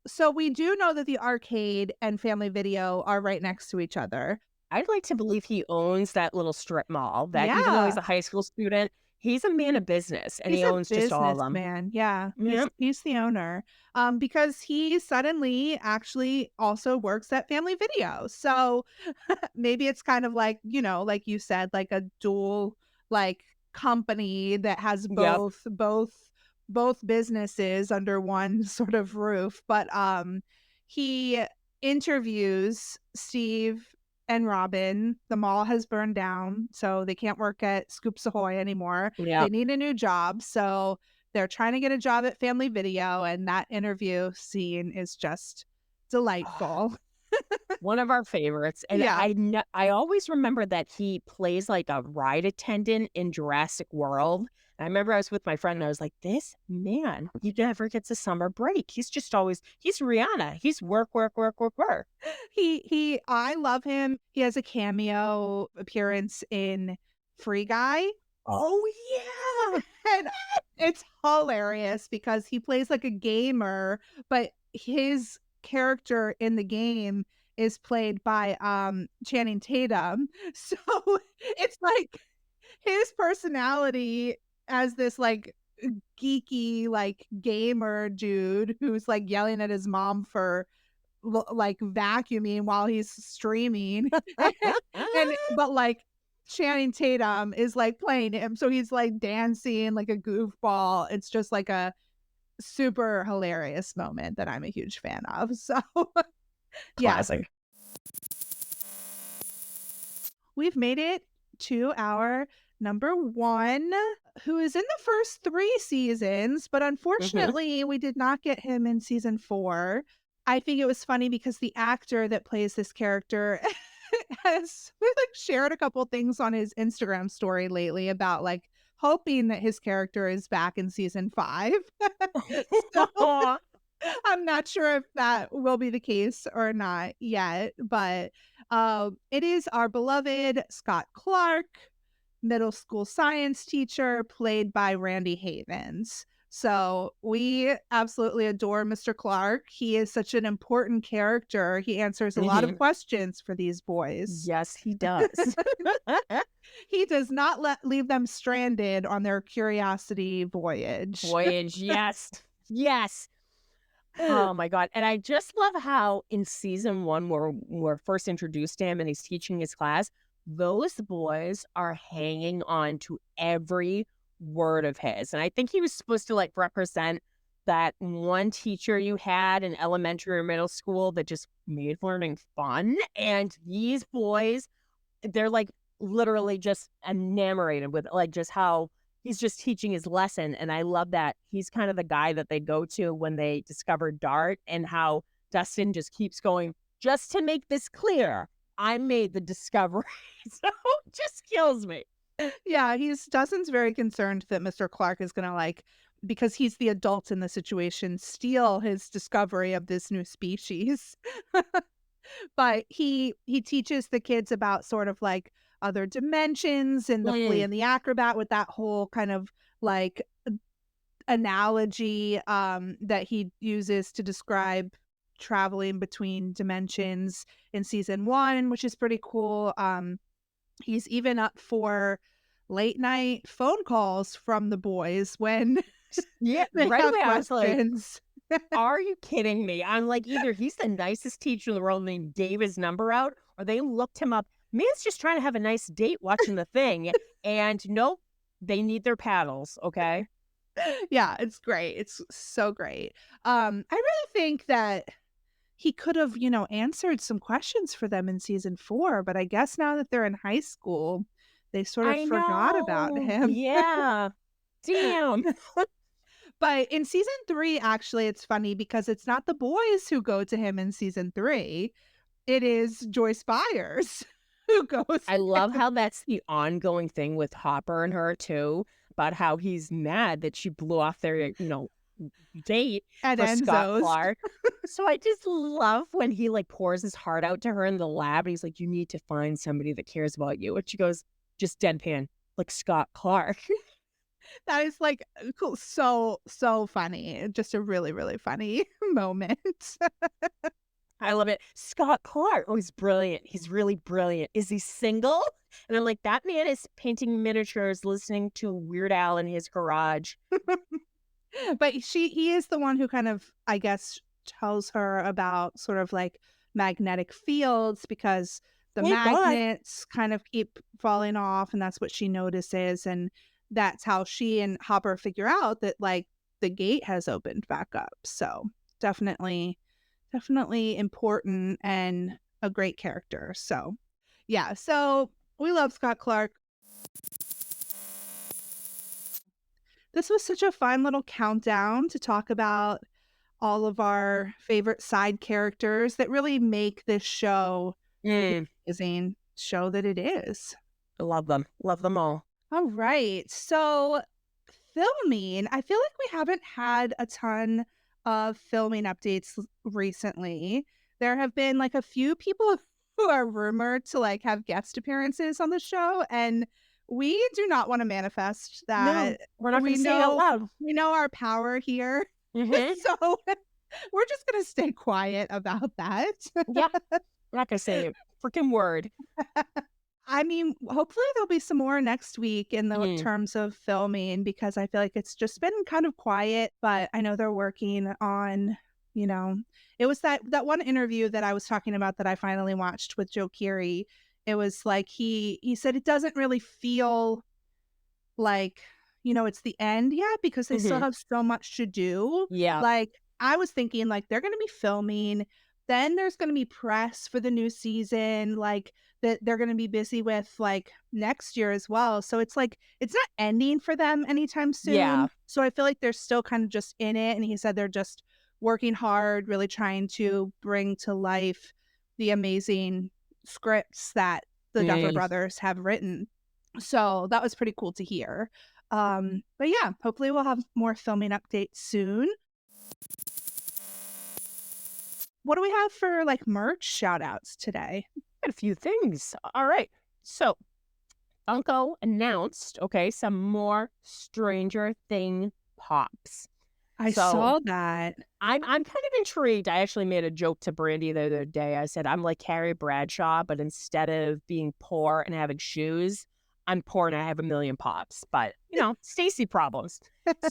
so we do know that the arcade and Family Video are right next to each other. I'd like to believe he owns that little strip mall, that even though he's Yeah, a high school student, he's a man of business, and he's he a owns just all of them. businessman. Yeah, Yep. he's the owner. Because he suddenly actually also works at Family Video. So maybe it's kind of like, like you said, like a dual like company that has Yep. both businesses under one sort of roof. But he interviews Steve and Robin. The mall has burned down, so they can't work at Scoops Ahoy anymore. They Yep. need a new job, so they're trying to get a job at Family Video, and that interview scene is just delightful. One of our favorites, and Yeah. I always remember that he plays, like, a ride attendant in Jurassic World. And I remember I was with my friend, and I was like, "This man, he never gets a summer break. He's just always he's Rihanna. He's work, work, work, work, work." I love him. He has a cameo appearance in Free Guy, Oh, yeah. and it's hilarious because he plays like a gamer, but his character in the game is played by Channing Tatum. So it's like his personality as this like geeky like gamer dude who's like yelling at his mom for like vacuuming while he's streaming and but like Channing Tatum is like playing him. So he's like dancing like a goofball. It's just like a super hilarious moment that I'm a huge fan of. So yeah, Classic. we've made it to our number one, who is in the first 3 seasons, but Mhm. unfortunately, we did not get him in season 4. I think it was funny because the actor that plays this character has like shared a couple things on his Instagram story lately about like hoping that his character is back in season 5. So I'm not sure if that will be the case or not yet, but it is our beloved Scott Clark, middle school science teacher, played by Randy Havens. So we absolutely adore Mr. Clark. He is such an important character. He answers a lot of Mhm. questions for these boys. Yes, he does. He does not leave them stranded on their curiosity voyage. Voyage, yes. Yes. Oh my god, and I just love how in season 1 where we're first introduced to him and he's teaching his class, those boys are hanging on to every word of his, and I think he was supposed to, like, represent that one teacher you had in elementary or middle school that just made learning fun, and these boys, they're, like, literally just enamored with, like, just how he's just teaching his lesson, and I love that he's kind of the guy that they go to when they discover Dart and how Dustin just keeps going, "Just to make this clear, I made the discovery." So, it just kills me. Yeah, Dustin's very concerned that Mr. Clark is gonna, like, because he's the adult in the situation, steal his discovery of this new species. But he teaches the kids about sort of, like, other dimensions and the flea Mm, and the acrobat with that whole kind of, like, analogy, that he uses to describe traveling between dimensions in season 1, which is pretty cool. He's even up for late night phone calls from the boys when yeah, they right have away, I was like, questions. "Are you kidding me?" I'm like, either he's the nicest teacher in the world and they gave his number out, or they looked him up. Man's just trying to have a nice date watching the thing, and nope, they need their paddles, okay? Yeah, it's great. It's so great. I really think that he could have, answered some questions for them in season 4, but I guess now that they're in high school, they sort of I forgot about know. him. Yeah. Damn. But in season 3, actually, it's funny because it's not the boys who go to him in season 3. It is Joyce Byers who goes I to love him how that's the ongoing thing with Hopper and her too, about how he's mad that she blew off their, date at for Scott Enzo's. Clark. So I just love when he like pours his heart out to her in the lab. And he's like, "You need to find somebody that cares about you." And she goes, just deadpan, like Scott Clark. That is, like, cool, so funny. Just a really, really funny moment. I love it. Scott Clark. Oh, he's brilliant. He's really brilliant. Is he single? And I'm like, that man is painting miniatures, listening to Weird Al in his garage. But he is the one who kind of, I guess, tells her about sort of, like, magnetic fields because the Thank God. magnets kind of keep falling off, and that's what she notices, and that's how she and Hopper figure out that, like, the gate has opened back up. So, definitely important and a great character. So, yeah, so we love Scott Clark. This was such a fun little countdown to talk about all of our favorite side characters that really make this show the Mm, amazing show that it is. I love them. Love them all. All right. So, filming, I feel like we haven't had a ton of filming updates recently. There have been like a few people who are rumored to like have guest appearances on the show, and we do not want to manifest No, that. we're not going We to say it out know loud. we know our power here. Hmm. So we're just going to stay quiet about that. Yeah, we're not going to say a freaking word. I mean, hopefully there'll be some more next week in the Mm, terms of filming because I feel like it's just been kind of quiet, but I know they're working on, you know, it was that one interview that I was talking about that I finally watched with Joe Keery. it was like he said it doesn't really feel like, it's the end yet because they still Mhm. have so much to do. Yeah. Like, I was thinking, like, they're gonna be filming, then there's gonna be press for the new season, like, that they're gonna be busy with, like, next year as well. So it's like, it's not ending for them anytime Yeah. soon. So I feel like they're still kind of just in it, and he said they're just working hard, really trying to bring to life the amazing scripts that the Duffer Mm. Brothers have written. So that was pretty cool to hear. But yeah, hopefully we'll have more filming updates soon. What do we have for like merch shout outs today? Got a few things. All right. So Funko announced, okay, some more Stranger Thing pops. I So saw that. I'm kind of intrigued. I actually made a joke to Brandy the other day. I said I'm like Carrie Bradshaw, but instead of being poor and having shoes, I'm poor and I have a million pops. But Stacy problems.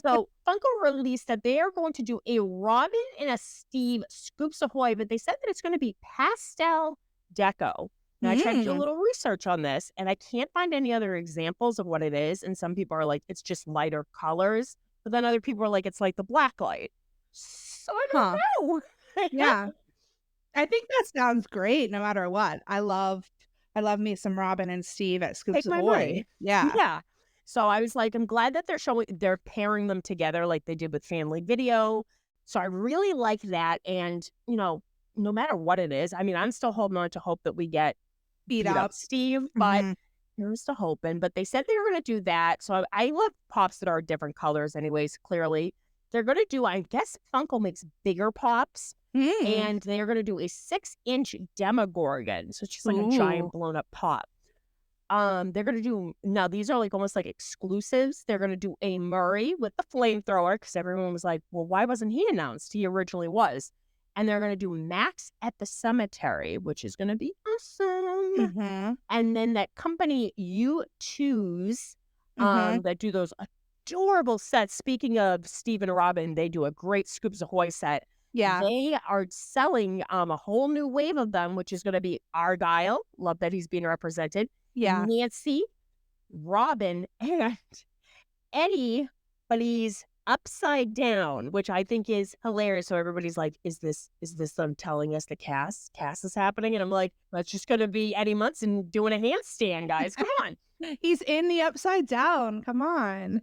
So Funko released that they are going to do a Robin and a Steve Scoops Ahoy, but they said that it's going to be pastel deco. Now I tried to do a Mm. little research on this, and I can't find any other examples of what it is. And some people are like, it's just lighter colors, but then other people are like, it's like the black light. So I Huh. don't know. Yeah. I think that sounds great no matter what. I love me some Robin and Steve at Scoops Take my Ahoy. money. Yeah. Yeah. So I was like, I'm glad that they're pairing them together like they did with Family Video. So I really like that. And, no matter what it is, I mean, I'm still holding on to hope that we get Beat beat up up. Steve, but Mhm. here's to hoping. But they said they were going to do that. So I love pops that are different colors, anyways, clearly. They're going to do, I guess Funko makes bigger pops. Mm. And they're going to do a 6-inch Demogorgon. So it's just like a giant Ooh. blown up pop. They're going to do, now these are like almost like exclusives. They're going to do a Murray with the flamethrower because everyone was like, well, why wasn't he announced? He originally was. And they're going to do Max at the Cemetery, which is going to be awesome. Mhm. And then that company You Choose, Mhm. that do those adorable sets. Speaking of Steve and Robin, they do a great Scoops Ahoy set. Yeah. They are selling a whole new wave of them, which is going to be Argyle. Love that he's being represented. Yeah. Nancy, Robin, and Eddie, but he's upside down, which I think is hilarious. So everybody's like, is this them telling us the cast is happening? And I'm like, that's just gonna be Eddie Munson doing a handstand, guys. Come on. He's in the upside down. Come on.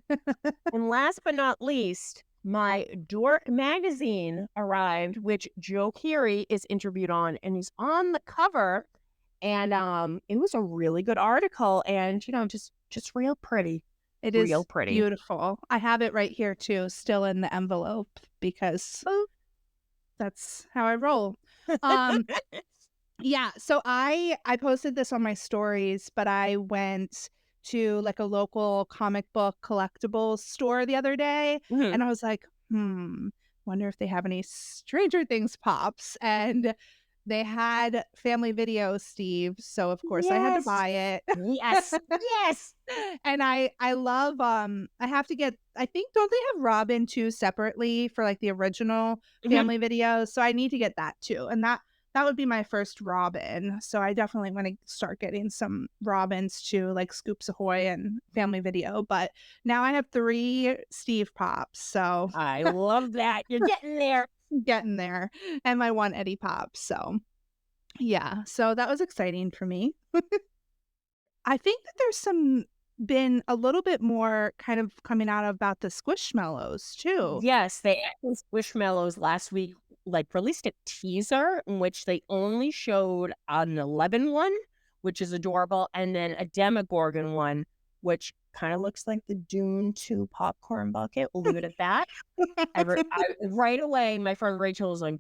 And last but not least, my Dork magazine arrived, which Joe Keery is interviewed on, and he's on the cover. And it was a really good article, and just real pretty, It real is pretty. beautiful. I have it right here too, still in the envelope because Oh. that's how I roll. Um, yeah, so I posted this on my stories, but I went to like a local comic book collectibles store the other day Mhm. and I was like, wonder if they have any Stranger Things pops. And they had Family Video, Steve. So of course I had to Yes. buy it. Yes. Yes. And I love I have to get, I think, don't they have Robin too separately for like the original Mhm. Family Video? So I need to get that too. And that would be my first Robin. So I definitely want to start getting some Robins too, like Scoops Ahoy and Family Video. But now I have 3 Steve Pops. So I love that. You're getting there. getting there. And my 1 Eddie Pop. So yeah. So that was exciting for me. I think that there's been a little bit more kind of coming out about the Squishmallows too. Yes, they actually Squishmallows last week, like, released a teaser in which they only showed an 11 one, which is adorable, and then a Demogorgon one, which kinda looks like the Dune 2 popcorn bucket. We'll leave it at that. Right away, my friend Rachel was like,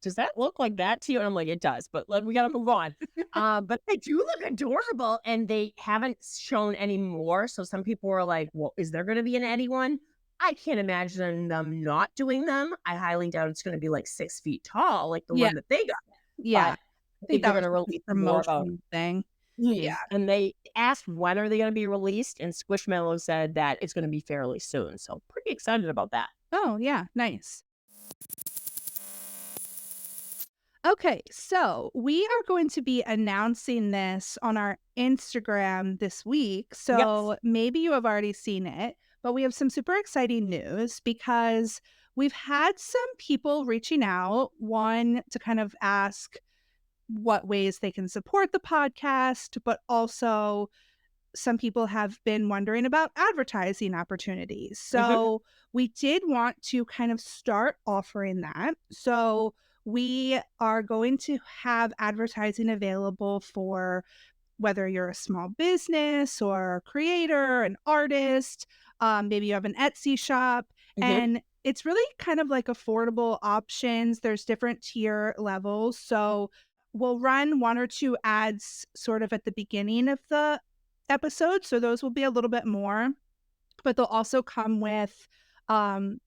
"Does that look like that to you?" And I'm like, "It does, but we gotta move on." But they do look adorable, and they haven't shown any more, so some people were like, "Well, is there gonna be an Eddie one?" I can't imagine them not doing them. I highly doubt it's gonna be, like, 6 feet tall like the Yeah, one that they got, yeah. but I I think think they're that was gonna just a release more about. promotion thing. Yeah. And they asked when are they gonna be released, and Squishmallow said that it's gonna be fairly soon, so pretty excited about that. Oh, yeah, nice. Okay, so we are going to be announcing this on our Instagram this week. Yes. So maybe you have already seen it, but we have some super exciting news because we've had some people reaching out, one to kind of ask what ways they can support the podcast, but also some people have been wondering about advertising opportunities. Hmm. So we did want to kind of start offering that. So we are going to have advertising available for whether you're a small business or a creator, an artist, maybe you have an Etsy shop, Hmm. and it's really kind of like affordable options. There's different tier levels. So we'll run one or two ads sort of at the beginning of the episode. So those will be a little bit more, but they'll also come with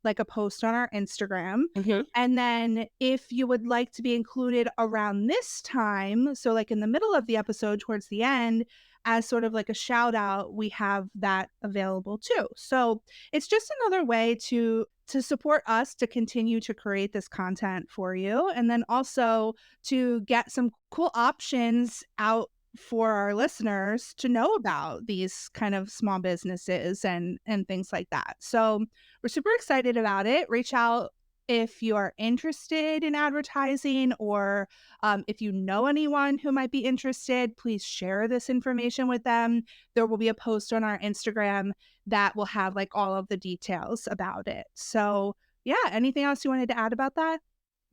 like a post on our Instagram. Hmm. And then if you would like to be included around this time, so like in the middle of the episode towards the end, as sort of like a shout out, we have that available too. So it's just another way to support us to continue to create this content for you, and then also to get some cool options out for our listeners to know about these kind of small businesses and things like that. So we're super excited about it. Reach out if you are interested in advertising, or if you know anyone who might be interested, please share this information with them. There will be a post on our Instagram that will have like all of the details about it. So yeah, anything else you wanted to add about that?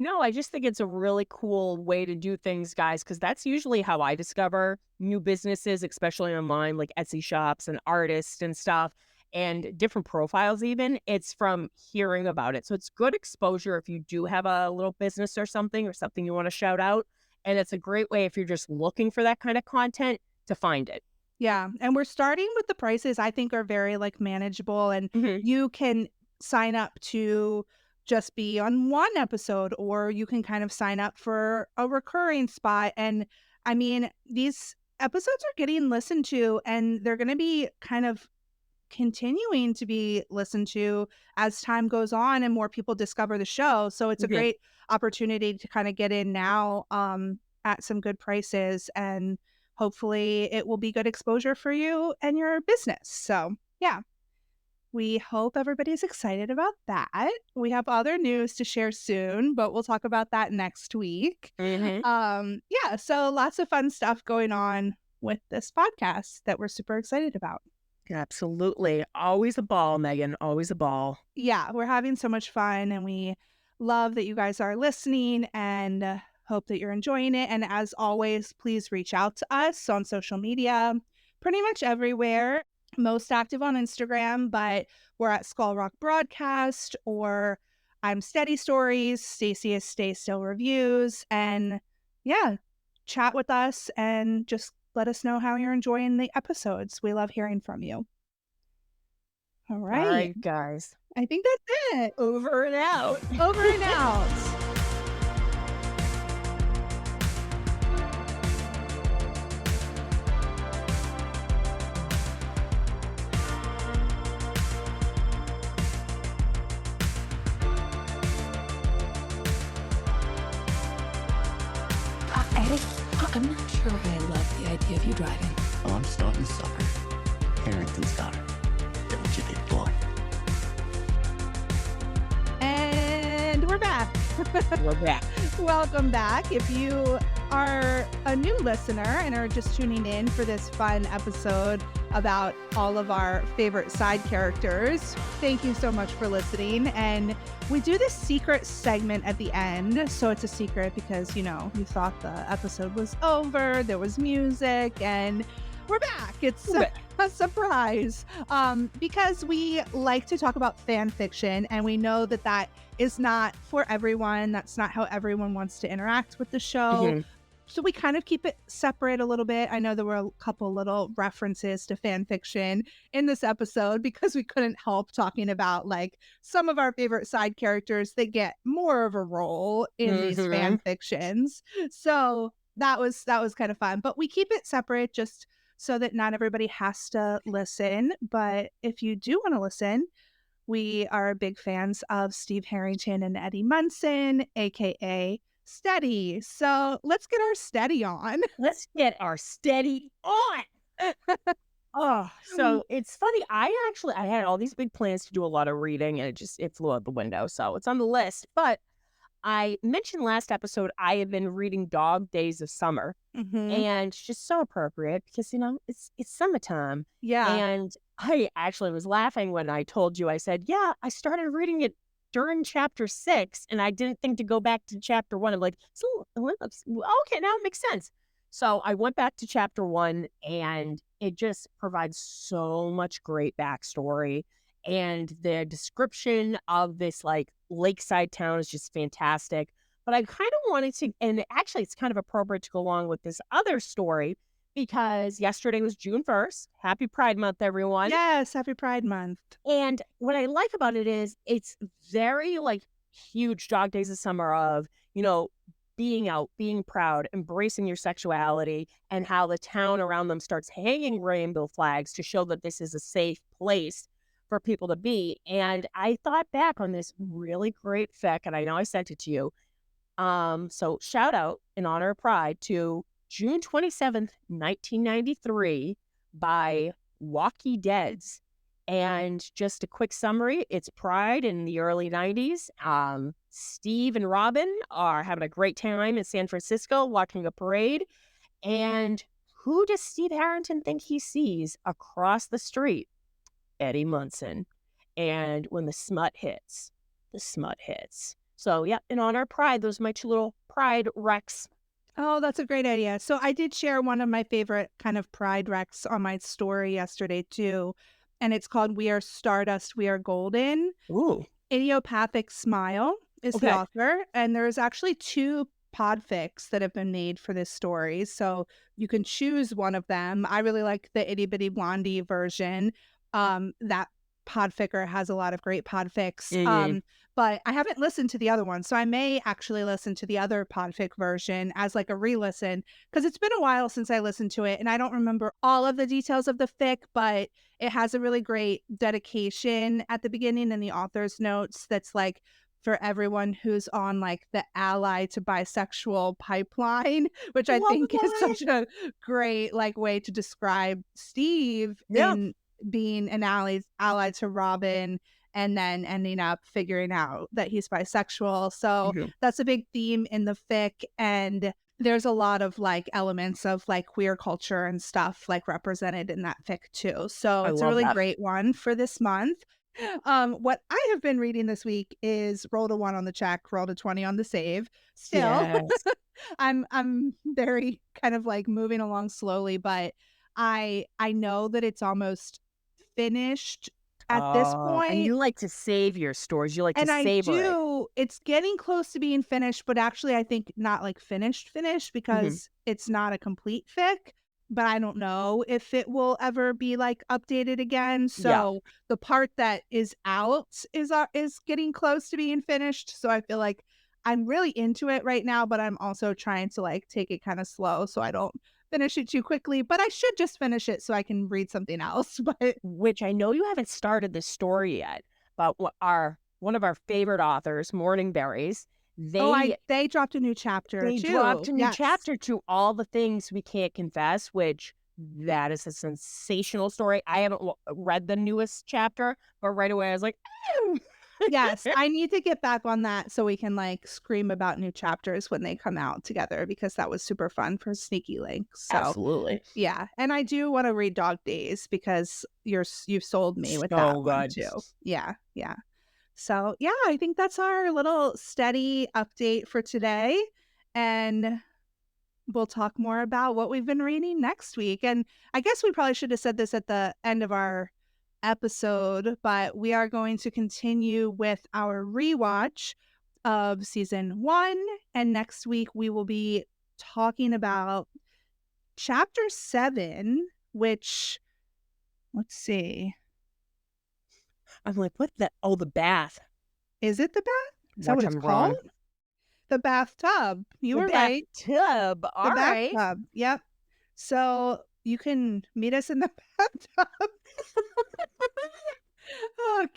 No, I just think it's a really cool way to do things, guys, because that's usually how I discover new businesses, especially online, like Etsy shops and artists and stuff, and different profiles, even. It's from hearing about it. So it's good exposure if you do have a little business or something you want to shout out. And it's a great way if you're just looking for that kind of content to find it. Yeah, and we're starting with the prices I think are very, like, manageable, and Hmm. you can sign up to just be on one episode, or you can kind of sign up for a recurring spot, and, I mean, these episodes are getting listened to, and they're gonna be kind of continuing to be listened to as time goes on and more people discover the show, so it's a Hmm. great opportunity to kinda get in now, at some good prices, and hopefully it will be good exposure for you and your business. So, yeah, we hope everybody's excited about that. We have other news to share soon, but we'll talk about that next week. Hmm. Yeah, so lots of fun stuff going on with this podcast that we're super excited about. Absolutely. Always a ball, Megan. Always a ball. Yeah, we're having so much fun, and we love that you guys are listening, and hope that you're enjoying it. And as always, please reach out to us on social media, pretty much everywhere. Most active on Instagram, but we're at Skull Rock Broadcast, or I'm Steady Stories. Stacy is Stay Still Reviews. And yeah, chat with us and just let us know how you're enjoying the episodes. We love hearing from you. All All right. right, guys. I think that's it. Over and out. Over and out. Eddie, I'm not sure I love the idea of you driving. Oh, I'm starting to sucker. Harrington's daughter. Don't you, big boy? And we're back. We're back. Welcome back. If you are a new listener and are just tuning in for this fun episode about all of our favorite side characters, thank you so much for listening. And we do this secret segment at the end. So it's a secret because, you know, you thought the episode was over, there was music, and we're back. It's We're back. a surprise, because we like to talk about fan fiction, and we know that that is not for everyone. That's not how everyone wants to interact with the show. Mhm. So we kind of keep it separate a little bit. I know there were a couple little references to fan fiction in this episode because we couldn't help talking about like some of our favorite side characters that get more of a role in these fan Mhm. fictions. So that was kind of fun, but we keep it separate just so that not everybody has to listen. But if you do want to listen, we are big fans of Steve Harrington and Eddie Munson, aka steady. So let's get our steady on. Let's get our steady on. Oh, so it's funny. I had all these big plans to do a lot of reading, and it flew out the window. So it's on the list. But I mentioned last episode I have been reading Dog Days of Summer, Mm-hmm. and it's just so appropriate because it's summertime. Yeah. And I actually was laughing when I told you. I said, "Yeah, I started reading it during chapter 6, and I didn't think to go back to chapter 1." I'm like, "So okay, now it makes sense." So I went back to chapter 1, and it just provides so much great backstory. And the description of this like lakeside town is just fantastic. But I kind of wanted to, and actually, it's kind of appropriate to go along with this other story because yesterday was June 1st. Happy Pride Month, everyone. Yes. Happy Pride Month. And what I like about it is it's very like huge Dog Days of Summer of, being out, being proud, embracing your sexuality, and how the town around them starts hanging rainbow flags to show that this is a safe place for people to be. And I thought back on this really great fic, and I know I sent it to you. So shout out in honor of Pride to June 27th, 1993 by Walkie Deads. And just a quick summary, it's Pride in the early 90s. Steve and Robin are having a great time in San Francisco watching a parade. And who does Steve Harrington think he sees across the street? Eddie Munson. And when the smut hits, the smut hits. So, yeah, in honor of Pride, those are my two little Pride recs. Oh, that's a great idea. So I did share one of my favorite kind of Pride recs on my story yesterday too. And it's called We Are Stardust, We Are Golden. Ooh. Idiopathic Smile is the author. And there's actually 2 podfics that have been made for this story. So you can choose one of them. I really like the Itty Bitty Blondie version. That podficker has a lot of great podfics. Mhm. But I haven't listened to the other one. So I may actually listen to the other podfic version as like a re-listen because it's been a while since I listened to it and I don't remember all of the details of the fic, but it has a really great dedication at the beginning in the author's notes that's like for everyone who's on like the ally to bisexual pipeline, which I think is such a great like way to describe Steve in being an ally to Robin and then ending up figuring out that he's bisexual. So that's a big theme in the fic. And there's a lot of like elements of like queer culture and stuff like represented in that fic too. So it's a really great one for this month. What I have been reading this week is rolled a 1 on the check, rolled a 20 on the save. Still, yes. I'm very kind of like moving along slowly, but I know that it's almost finished at this point. And you like to save your stories. You like to savor it. And I do. It's getting close to being finished, but actually I think not like finished because it's not a complete fic. But I don't know if it will ever be like updated again. So the part that is out is getting close to being finished. So I feel like I'm really into it right now, but I'm also trying to like take it kind of slow so I don't finish it too quickly. But I should just finish it so I can read something else. But which I know you haven't started the story yet, but one of our favorite authors, Morning Berries. They dropped a new chapter. They dropped a new chapter to All the Things We Can't Confess, which that is a sensational story. I haven't read the newest chapter, but right away I was like, oh. Yes, I need to get back on that so we can like scream about new chapters when they come out together because that was super fun for Sneaky Link. So, absolutely. Yeah, and I do want to read Dog Days because you've sold me with that one too. Yeah. So, yeah, I think that's our little steady update for today. And we'll talk more about what we've been reading next week. And I guess we probably should have said this at the end of our episode, but we are going to continue with our rewatch of season 1. And next week we will be talking about chapter 7, which, let's see. I'm like, what the? Oh, the bath. Is it the bath? Is that what it's called? The bathtub. You were right. Bathtub. All right. Bathtub. Yep. So you can meet us in the bathtub.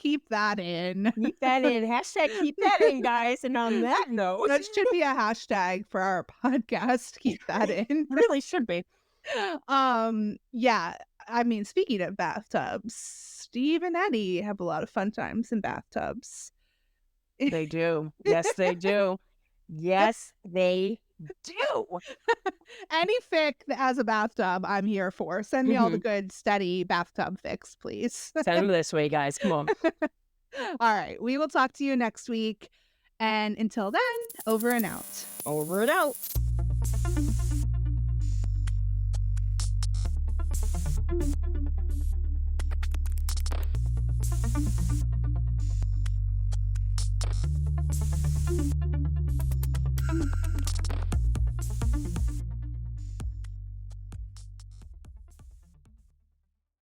keep that in. Keep that in. Hashtag keep that in, guys. And on that note, That should be a hashtag for our podcast. Keep that in. really should be. Yeah. I mean, speaking of bathtubs, Steve and Eddie have a lot of fun times in bathtubs. They do. Yes, they do. Yes, they do. Any fic that has a bathtub, I'm here for. Send me all the good, steady bathtub fics, please. Send them this way, guys. Come on. All right. We will talk to you next week. And until then, over and out. Over and out.